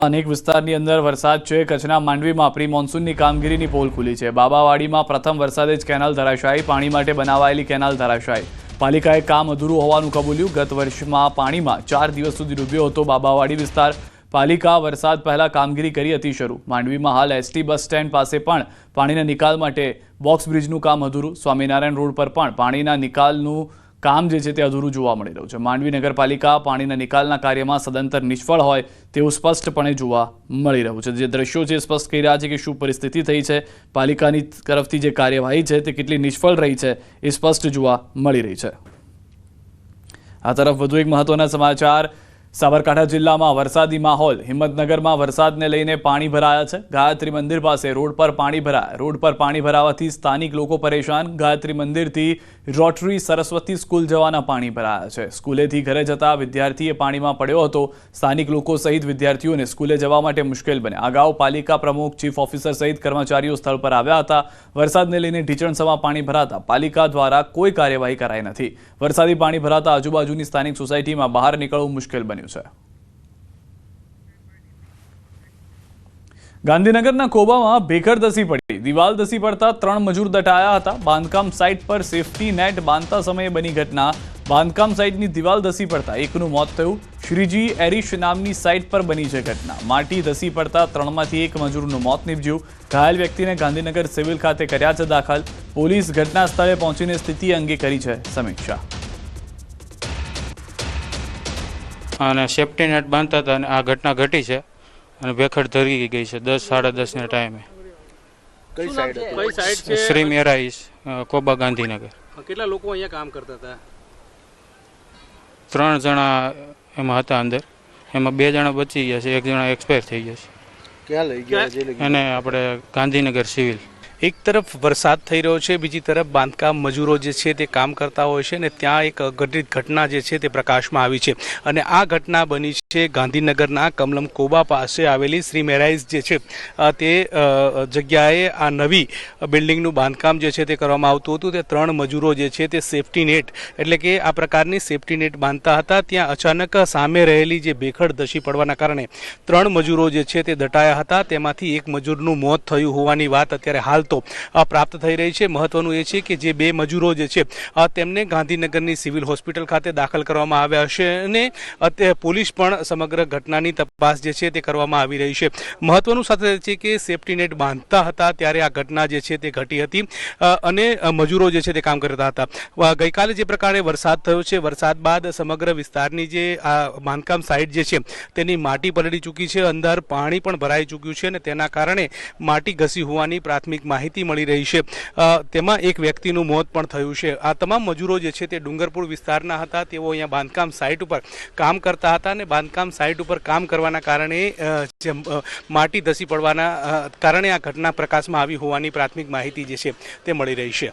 અનેક વિસ્તારની અંદર વરસાદ છે। કચ્છના માંડવીમાં પ્રી મોન્સૂનની કામગીરીની પોલ ખુલી છે। બાબાવાડીમાં પ્રથમ વરસાદે જ કેનાલ ધરાશાયી, પાણી માટે બનાવાયેલી કેનાલ ધરાશાયી। પાલિકાએ કામ અધૂરું હોવાનું કબૂલ્યું। ગત વર્ષમાં પાણીમાં 4 દિવસ સુધી ડૂબ્યો હતો બાબાવાડી વિસ્તાર। પાલિકા વરસાદ પહેલા કામગીરી કરી હતી શરૂ। માંડવીમાં હાલ એસટી બસ સ્ટેન્ડ પાસે પણ પાણીના નિકાલ માટે બોક્સ બ્રિજનું કામ અધૂરું। સ્વામિનારાયણ રોડ પર પણ પાણીના નિકાલનું કામ જે છે તે અધૂરું જોવા મળી રહ્યું છે। માંડવી નગરપાલિકા પાણીના નિકાલના કાર્યમાં સદંતર નિષ્ફળ હોય તેવું સ્પષ્ટપણે જોવા મળી રહ્યું છે। જે દ્રશ્યો છે સ્પષ્ટ કહી રહ્યા છે કે શું પરિસ્થિતિ થઈ છે, પાલિકાની તરફથી જે કાર્યવાહી છે તે કેટલી નિષ્ફળ રહી છે એ સ્પષ્ટ જોવા મળી રહી છે। આ તરફ વધુ એક મહત્વના સમાચાર। સાબરકાંઠા જિલ્લામાં વરસાદી માહોલ। હિંમતનગરમાં વરસાદને લઈને પાણી ભરાયા છે। ગાયત્રી મંદિર પાસે રોડ પર પાણી ભરાયા। રોડ પર પાણી ભરાવાથી સ્થાનિક લોકો પરેશાન। ગાયત્રી મંદિરથી રોટરી સરસ્વતી સ્કૂલ જવાના પાણી ભરાયા છે। સ્કૂલેથી ઘરે જતા વિદ્યાર્થીએ પાણીમાં પડ્યો હતો। સ્થાનિક લોકો સહિત વિદ્યાર્થીઓને સ્કૂલે જવા માટે મુશ્કેલ બન્યા। અગાઉ પાલિકા પ્રમુખ, ચીફ ઓફિસર સહિત કર્મચારીઓ સ્થળ પર આવ્યા હતા। વરસાદને લઈને ઢીચણસમાં પાણી ભરાતા પાલિકા દ્વારા કોઈ કાર્યવાહી કરાઈ નથી। વરસાદી પાણી ભરાતા આજુબાજુની સ્થાનિક સોસાયટીમાં બહાર નીકળવું મુશ્કેલ બન્યું છે। ગાંધીનગરના કોબામાં ભેખડ ધસી પડી। દિવાલ ધસી પડતા 3 મજૂર દટાયા હતા। બાંધકામ સાઇટ પર સેફટી નેટ બાંધતા સમયે બની ઘટના। બાંધકામ સાઇટની દિવાલ ધસી પડતા એકનું મોત થયું। શ્રીજી એરિશ નામની સાઇટ પર બની છે ઘટના। માટી ધસી પડતા 3માંથી 1 મજૂરનું મોત નીપજ્યું। ઘાયલ વ્યક્તિને ગાંધીનગર સિવિલ ખાતે કર્યા છે દાખલ। પોલીસ ઘટના સ્થળે પહોંચીને સ્થિતિ અંગે કરી છે સમીક્ષા। અને સેફટી નેટ બાંધતા હતા અને આ ઘટના ઘટી છે અને ભેખડ ધરી ગઈ છે 10 સાડા 10 ના ટાઈમે। કઈ સાઈડ છે? શ્રી મેરાઈસ કોબા ગાંધીનગર। કેટલા લોકો અહીંયા કામ કરતા હતા? 3 જણા એમાં હતા અંદર, એમાં 2 જણા બચી ગયા છે, 1 જણા એક્સપાયર થઈ ગયા છે। ક્યાં લઈ ગયા? અને આપણે ગાંધીનગર સિવિલ। એક તરફ વરસાદ થઈ રહ્યો છે, બીજી તરફ બાંધકામ મજૂરો જે છે તે કામ કરતા હોય છે ને ત્યાં એક ઘટિત ઘટના જે છે તે પ્રકાશમાં આવી છે અને આ ઘટના બની છે ગાંધીનગરના કમલમ કોબા પાસે આવેલી શ્રી મેરાઈઝ જે છે તે જગ્યાએ આ નવી બિલ્ડિંગનું બાંધકામ જે છે તે કરવામાં આવતું હતું। તે 3 મજૂરો જે છે તે સેફટી નેટ એટલે કે આ પ્રકારની સેફટી નેટ બાંધતા હતા। ત્યાં અચાનક સામે રહેલી જે ભેખડ ધસી પડવાના કારણે 3 મજૂરો જે છે તે દટાયા હતા। તેમાંથી 1 મજૂરનું મોત થયું હોવાની વાત અત્યારે હાલ તો પ્રાપ્ત થઈ રહી છે। મહત્વનું એ છે કે જે 2 મજૂરો જે છે તેમને ગાંધીનગરની સિવિલ હોસ્પિટલ ખાતે દાખલ કરવામાં આવ્યા છે અને અત્યારે પોલીસ પણ સમગ્ર ઘટનાની તપાસ જે છે તે કરવામાં આવી રહી છે। મહત્વનું સાથે છે કે સેફટી નેટ બાંધતા હતા ત્યારે આ ઘટના જે છે તે ઘટી હતી અને મજૂરો જે છે તે કામ કરતા હતા। ગઈકાલે જે પ્રકારે વરસાદ થયો છે, વરસાદ બાદ સમગ્ર વિસ્તારની જે આ બાંધકામ સાઇટ જે છે તેની માટી પલળી ચૂકી છે, અંદર પાણી પણ ભરાઈ ચૂક્યું છે અને તેના કારણે માટી ઘસી હોવાની પ્રાથમિક માહિતી મળી રહી છે। તેમાં 1 વ્યક્તિનું મોત પણ થયું છે। આ તમામ મજૂરો જે છે તે ડુંગરપુર વિસ્તારના હતા। તેઓ અહીંયા બાંધકામ સાઇટ ઉપર કામ કરતા હતા અને બાંધકામ સાઇટ ઉપર કામ કરવાના કારણે માટી ધસી પડવાના કારણે આ ઘટના પ્રકાશમાં આવી હોવાની પ્રાથમિક માહિતી જે છે તે મળી રહી છે।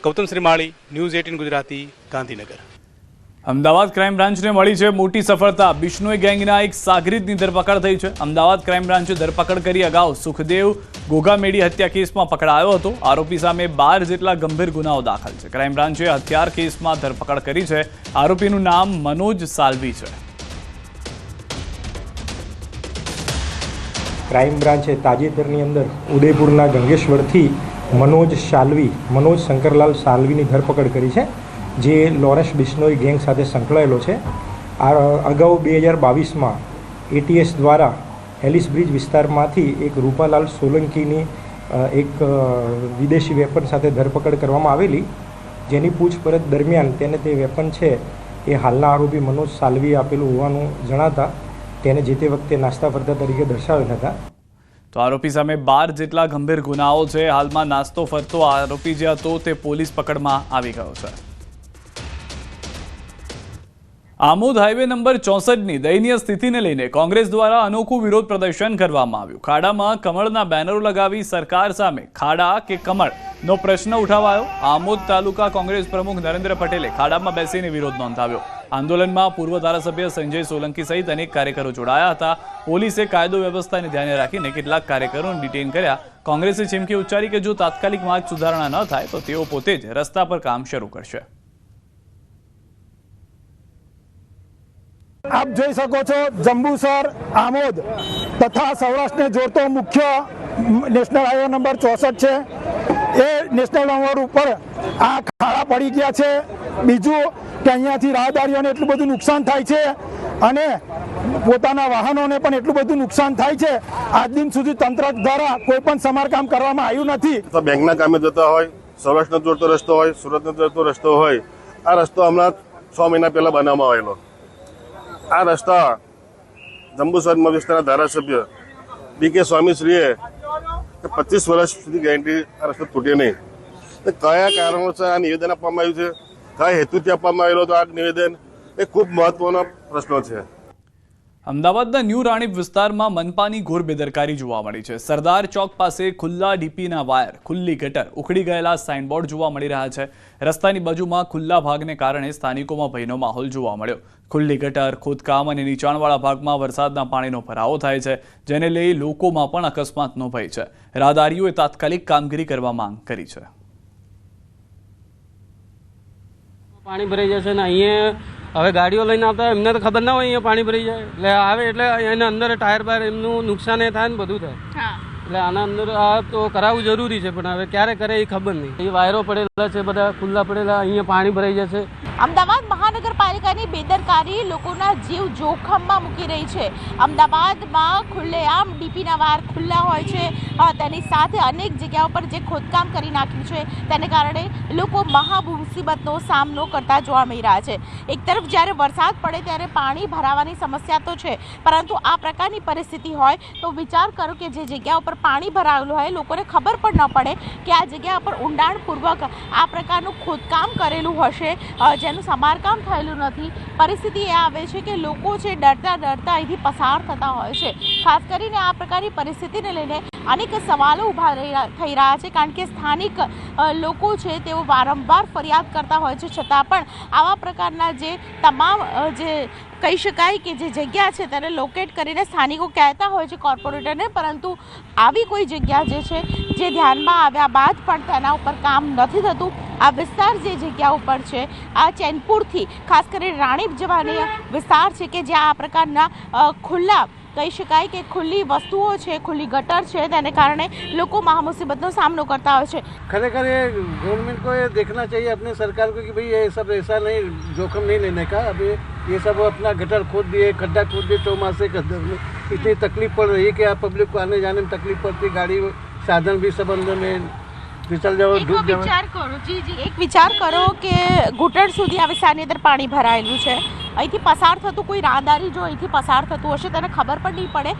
ગૌતમ શ્રીમાળી, ન્યૂઝ 18 ગુજરાતી, ગાંધીનગર। અમદાવાદ ક્રાઇમ બ્રાન્ચને મળી છે મોટી સફળતા। બિશ્નોઈ ગેંગના એક સાગરીતની ધરપકડ થઈ છે। અમદાવાદ ક્રાઇમ બ્રાન્ચે ધરપકડ કરી। અગાઉ સુખદેવ ગોગામેડી હત્યા કેસમાં પકડાયો હતો। આરોપી સામે 12 જેટલા ગંભીર ગુનાઓ દાખલ છે। ક્રાઇમ બ્રાન્ચે હત્યાર કેસમાં ધરપકડ કરી છે। આરોપીનું નામ મનોજ સાલ્વી છે। ક્રાઇમ બ્રાન્ચે તાજેતરની અંદર ઉદયપુરના ગંગેશ્વરથી મનોજ શંકરલાલ સાલ્વીની ધરપકડ કરી છે, જે લોરેન્સ બિશ્નોઈ ગેંગ સાથે સંકળાયેલો છે। અગાઉ 2022માં એટીએસ દ્વારા એલિસ બ્રિજ વિસ્તારમાંથી એક રૂપાલાલ સોલંકીની એક વિદેશી વેપન સાથે ધરપકડ કરવામાં આવેલી, જેની પૂછપરછ દરમિયાન તેને તે વેપન છે એ હાલના આરોપી મનોજ સાલ્વીએ આપેલું હોવાનું જણાતા તેને જે તે વખતે નાસ્તા ફરતા તરીકે દર્શાવેલ હતા। તો આરોપી સામે 12 જેટલા ગંભીર ગુનાઓ છે। હાલમાં નાસ્તો ફરતો આરોપી જે હતો તે પોલીસ પકડમાં આવી ગયો છે। આમોદ હાઈવે નંબર 64ની દયનીય સ્થિતિને લઈને કોંગ્રેસ દ્વારા અનોખું વિરોધ પ્રદર્શન કરવામાં આવ્યું। ખાડામાં કમળના બેનરો લગાવી સરકાર સામે ખાડા કે કમળનો પ્રશ્ન ઉઠાવાયો। આમોદ તાલુકા કોંગ્રેસ પ્રમુખ નરેન્દ્ર પટેલે ખાડામાં બેસીને વિરોધ નોંધાવ્યો। આંદોલનમાં પૂર્વ ધારાસભ્ય સંજય સોલંકી સહિત અનેક કાર્યકરો જોડાયા હતા। પોલીસે કાયદો વ્યવસ્થાને ધ્યાને રાખીને કેટલાક કાર્યકરોને ડિટેઇન કર્યા। કોંગ્રેસે ચીમકી ઉચ્ચારી કે જો તાત્કાલિકમાં જ સુધારણા ન થાય તો તેઓ પોતે જ રસ્તા પર કામ શરૂ કરશે। આપ જોઈ શકો છો જંબુસર, આમોદ તથા સૌરાષ્ટ્રને જોડતો મુખ્ય નેશનલ હાઈવે નંબર 64 છે. એ નેશનલ હાઈવે ઉપર આ ખાડા પડી ગયા છે. બીજું કે અહીંયાથી રાહદારીઓને એટલું બધું નુકસાન થાય છે અને પોતાના વાહનોને પણ એટલું બધું નુકસાન થાય છે. આજ દિન સુધી તંત્ર દ્વારા કોઈ પણ સમારકામ કરવામાં આવ્યું નથી. તો બેંકના કામે જતા હોય, સૌરાષ્ટ્રનો જોડતો રસ્તો હોય, સુરતનો જોડતો રસ્તો હોય, આ રસ્તો હમણાં 6 મહિના પહેલા બનાવવામાં આવેલો. આ રસ્તા જંબુસર વિસ્તારના ધારાસભ્ય DK સ્વામીશ્રીએ 25 વર્ષ સુધી ગેરંટી આ રસ્તો તૂટે નહીં. કયા કારણોસર આ નિવેદન આપવામાં આવ્યું છે, કયા હેતુથી આપવામાં આવેલો હતો આ નિવેદન, એ ખૂબ મહત્વનો પ્રશ્નો છે. અમદાવાદના ન્યૂ રાણીપ વિસ્તારમાં મનપાની ઘોર બેદરકારી જોવા મળી છે. સરદાર ચોક પાસે ખુલ્લા ડીપીના વાયર, ખુલ્લી ગટર, ઉખડી ગયેલા સાઇનબોર્ડ જોવા મળી રહ્યા છે. રસ્તાની બાજુમાં ખુલ્લા ભાગને કારણે સ્થાનિકોમાં ભયનો માહોલ જોવા મળ્યો. ખુલ્લી ગટર, ખોદકામ અને નીચાણવાળા ભાગમાં વરસાદના પાણીનો ભરાવો થાય છે, જેને લઈ લોકોમાં પણ અકસ્માતનો ભય છે. રાહદારીઓએ તાત્કાલિક કામગીરી કરવા માંગ કરી છે. પાણી ભરાઈ જશે ને અહીંયા હવે ગાડીઓ લઈને આવતા એમને તો ખબર ના હોય અહીંયા પાણી ભરાઈ જાય એટલે આવે એટલે એના અંદર ટાયર બાયર એમનું નુકસાન એ થાય ને બધું થાય. એટલે આના અંદર આ તો કરાવવું જરૂરી છે, પણ હવે ક્યારે કરે એ ખબર નહીં. એ વાયરો પડેલા છે, બધા ખુલ્લા પડેલા, અહીંયા પાણી ભરાઈ જશે. અમદાવાદ મહાનગરપાલિકાની બેદરકારી લોકોના જીવ જોખમમાં મૂકી રહી છે. અમદાવાદમાં ખુલ્લેઆમ ડીપીના વાયર ખુલ્લા હોય છે, તેની સાથે અનેક જગ્યાઓ પર જે ખોદકામ કરી નાખ્યું છે તેને કારણે લોકો મહા મુસીબતનો સામનો કરતા જોવા મળી રહ્યા છે. એક તરફ જ્યારે વરસાદ પડે ત્યારે પાણી ભરાવાની સમસ્યા તો છે, પરંતુ આ પ્રકારની પરિસ્થિતિ હોય તો વિચાર કરો કે જે જગ્યા ઉપર પાણી ભરાયેલું હોય લોકોને ખબર પણ ન પડે કે આ જગ્યા પર ઊંડાણપૂર્વક આ પ્રકારનું ખોદકામ કરેલું હશે, જેનું સમારકામ થયેલું નથી. પરિસ્થિતિ એ આવે છે કે લોકો છે ડરતા અહીંથી પસાર થતા હોય છે. ખાસ કરીને આ પ્રકારની પરિસ્થિતિને લઈને અનેક સવાલો ઊભા થઈ રહ્યા છે, કારણ કે સ્થાનિક લોકો છે તેઓ વારંવાર ફરિયાદ કરતા હોય છે, છતાં પણ આવા પ્રકારના જે તમામ જે કહી શકાય કે જે જગ્યા છે તેને લોકેટ કરીને સ્થાનિકો કહેતા હોય છે કોર્પોરેટરને, પરંતુ આવી કોઈ જગ્યા જે છે જે ધ્યાનમાં આવ્યા બાદ પણ તેના ઉપર કામ નથી થતું. આ વિસ્તાર જે જગ્યા ઉપર છે આ ચેનપુરથી ખાસ કરીને રાણીપ જવાની વિસ્તાર છે કે જ્યાં આ પ્રકારના ખુલ્લા કહી શકાય કે ખુલ્લી વસ્તુઓ છે, ખુલ્લી ગટર છે, તેને કારણે લોકો મહાमुसीबतનો सामना करता હોય છે. खरेखर ये गवर्नमेंट को ये देखना चाहिए अपने सरकार को कि भाई ये सब ऐसा नहीं, जोखिम नहीं लेने का. अभी ये सब अपना गटर खोद दिए, खड्डा खोद दिए, चौमासे गटर में इतनी तकलीफ पड़ रही है कि पब्लिक को आने जाने में तकलीफ पड़ती, गाड़ी साधन भी सब अंदर में फिसल जाओ, डूब जाओ. વિચાર કરો એક વિચાર કરો કે ઘૂંટણ સુધી આ વિસ્તારની અંદર પાણી ભરાયેલું છે. અહીંથી પસાર થતું કોઈ રાહદારી જો અહીંથી પસાર થતું હશે તેને ખબર પણ નહીં પડે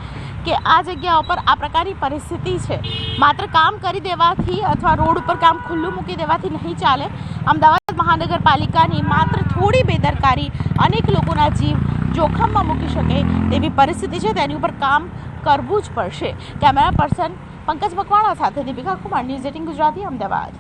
કે આ જગ્યા ઉપર આ પ્રકારની પરિસ્થિતિ છે. માત્ર કામ કરી દેવાથી અથવા રોડ ઉપર કામ ખુલ્લું મૂકી દેવાથી નહીં ચાલે. અમદાવાદ મહાનગરપાલિકાની માત્ર થોડી બેદરકારી અનેક લોકોના જીવ જોખમમાં મૂકી શકે તેવી પરિસ્થિતિ છે, તેની ઉપર કામ કરવું જ પડશે. કેમેરા પર્સન પંકજ મકવાણા સાથે દીપિકા કુમાર, ન્યૂઝ 18 ગુજરાતી, અમદાવાદ.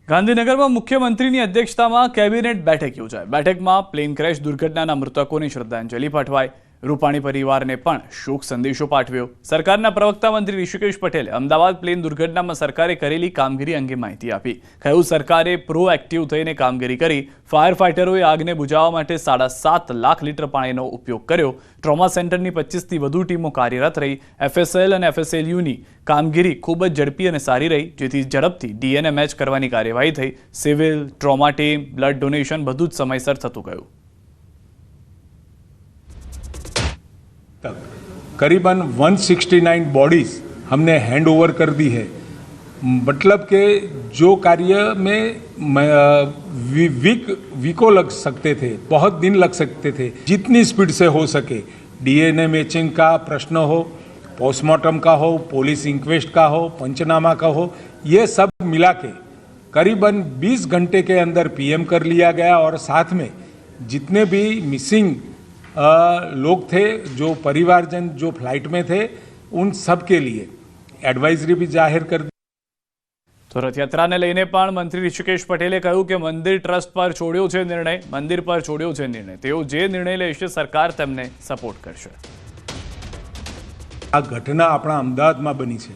ગાંધીનગરમાં મુખ્યમંત્રીની અધ્યક્ષતામાં કેબિનેટ બેઠક યોજાઈ. બેઠકમાં પ્લેન ક્રેશ દુર્ઘટનાના મૃતકોને શ્રદ્ધાંજલિ પાઠવાઈ. રૂપાણી પરિવારને પણ શોક સંદેશો પાઠવ્યો. સરકારના પ્રવક્તા મંત્રી ઋષિકેશ પટેલે અમદાવાદ પ્લેન દુર્ઘટનામાં સરકારે કરેલી કામગીરી અંગે માહિતી આપી. કહ્યું, સરકારે પ્રોએક્ટિવ થઈને કામગીરી કરી. ફાયર ફાઇટરોએ આગને બુઝાવવા માટે 7.5 લાખ લીટર પાણીનો ઉપયોગ કર્યો. ટ્રોમા સેન્ટરની 25થી વધુ ટીમો કાર્યરત રહી. FSL અને FSLUની કામગીરી ખૂબ જ ઝડપી અને સારી રહી, જેથી ઝડપથી DNA મેચ કરવાની કાર્યવાહી થઈ. Civil, trauma team, blood donation બધું જ સમયસર થતું ગયું. करीबन 169 बॉडीज़ हमने हैंड ओवर कर दी है. मतलब के जो कार्य में वीकों लग सकते थे, बहुत दिन लग सकते थे, जितनी स्पीड से हो सके DNA मैचिंग का प्रश्न हो, पोस्टमार्टम का हो, पुलिस इंक्वेस्ट का हो, पंचनामा का हो, ये सब मिला के करीबन 20 घंटे के अंदर PM कर लिया गया. और साथ में जितने भी मिसिंग लोग थे, जो परिवारजन जो फ्लाइट में थे, उन सब के लिए एडवाइजरी भी जाहिर कर दी. તો રથયાત્રાને લઈને પણ મંત્રી ઋષિકેશ પટેલે કહ્યું કે મંદિર ટ્રસ્ટ પર છોડ્યો છે નિર્ણય, મંદિર પર છોડ્યો છે નિર્ણય. તેઓ જે નિર્ણય લેશે સરકાર તેમને સપોર્ટ કરશે. આ ઘટના આપણા અમદાવાદમાં બની છે,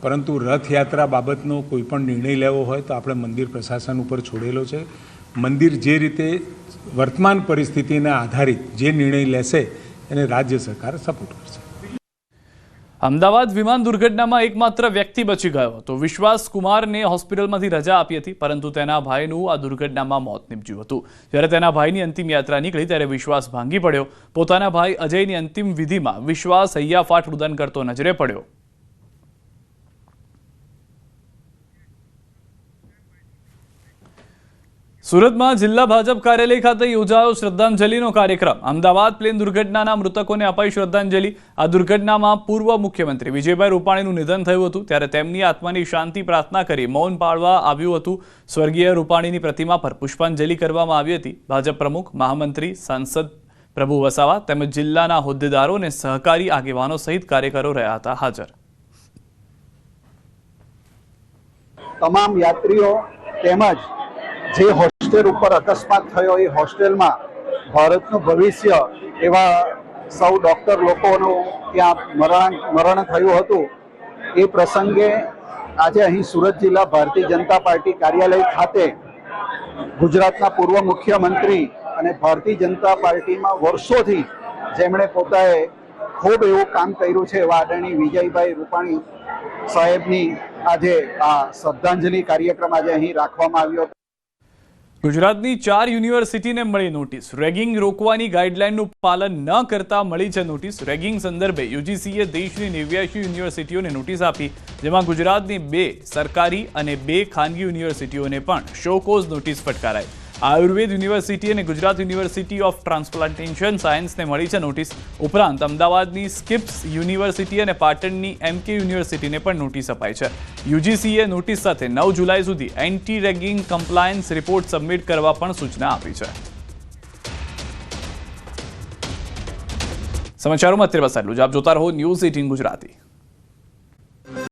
પરંતુ રથયાત્રા બાબતનો કોઈ પણ નિર્ણય લેવો હોય તો આપણે મંદિર પ્રશાસન ઉપર છોડેલો છે. મંદિર જે રીતે વર્તમાન પરિસ્થિતિના આધારિત જે નિર્ણય લેશે એને રાજ્ય સરકાર સપોર્ટ કરશે. અમદાવાદ વિમાન દુર્ઘટનામાં એકમાત્ર વ્યક્તિ બચી ગયો હતો. વિશ્વાસ કુમારને હોસ્પિટલમાંથી રજા આપી હતી, પરંતુ તેના ભાઈનું આ દુર્ઘટનામાં મોત નીપજ્યું હતું. જ્યારે તેના ભાઈની અંતિમ યાત્રા નીકળી ત્યારે વિશ્વાસ ભાંગી પડ્યો. પોતાના ભાઈ અજયની અંતિમ વિધિમાં વિશ્વાસ હૈયાફાટ રુદન કરતો નજરે પડ્યો. સુરતમાં જિલ્લા ભાજપ કાર્યાલય ખાતે યોજાયો શ્રદ્ધાંજલિનો કાર્યક્રમ. અમદાવાદ પ્લેન દુર્ઘટનાના મૃતકોને અપાઈ શ્રદ્ધાંજલિ. આ દુર્ઘટનામાં પૂર્વ મુખ્યમંત્રી વિજયભાઈ રૂપાણીનું નિધન થયું હતું, ત્યારે તેમની આત્માની શાંતિ પ્રાર્થના કરી મૌન પાળવા આવ્યું હતું. સ્વર્ગીય રૂપાણીની પ્રતિમા પર પુષ્પાંજલિ કરવામાં આવી હતી. ભાજપ પ્રમુખ, મહામંત્રી, સાંસદ પ્રભુ વસાવા તેમજ જિલ્લાના હોદ્દેદારો અને સહકારી આગેવાનો સહિત કાર્યકરો રહ્યા હતા હાજર. તમામ યાત્રીઓ તેમજ જે હોસ્ટેલ ઉપર અકસ્માત થયો એ હોસ્ટેલમાં ભારતનું ભવિષ્ય એવા સૌ ડૉક્ટર લોકોનું ત્યાં મરણ થયું હતું. એ પ્રસંગે આજે અહીં સુરત જિલ્લા ભારતીય જનતા પાર્ટી કાર્યાલય ખાતે ગુજરાતના પૂર્વ મુખ્યમંત્રી અને ભારતીય જનતા પાર્ટીમાં વર્ષોથી જેમણે પોતાએ ખૂબ એવું કામ કર્યું છે એવા આદરણીય વિજયભાઈ રૂપાણી સાહેબની આજે આ શ્રદ્ધાંજલિ કાર્યક્રમ આજે અહીં રાખવામાં આવ્યો હતો. ગુજરાતની 4 યુનિવર્સિટીને મળી નોટિસ. રેગિંગ રોકવાની ગાઈડલાઈનનું પાલન ન કરતા મળી છે નોટિસ. રેગિંગ સંદર્ભે યુજીસીએ દેશની 89 યુનિવર્સિટીઓને નોટિસ આપી, જેમાં ગુજરાતની 2 સરકારી અને 2 ખાનગી યુનિવર્સિટીઓને પણ શોકોઝ નોટિસ ફટકારાઈ. આયુર્વેદ યુનિવર્સિટી અને ગુજરાત યુનિવર્સિટી ઓફ ટ્રાન્સપ્લાન્ટેશન સાયન્સને મળી છે નોટિસ. ઉપરાંત અમદાવાદની સ્કિપ્સ યુનિવર્સિટી અને પાટણની MK યુનિવર્સિટીને પણ નોટિસ અપાઈ છે. યુજીસીએ નોટિસ સાથે 9 જુલાઈ સુધી anti ragging compliance report submit કરવા પણ સૂચના આપી છે. સમાચારોમાં અત્યારે બસ આટલું જ. આપ જોતા રહો ન્યૂઝ 18 ગુજરાતી.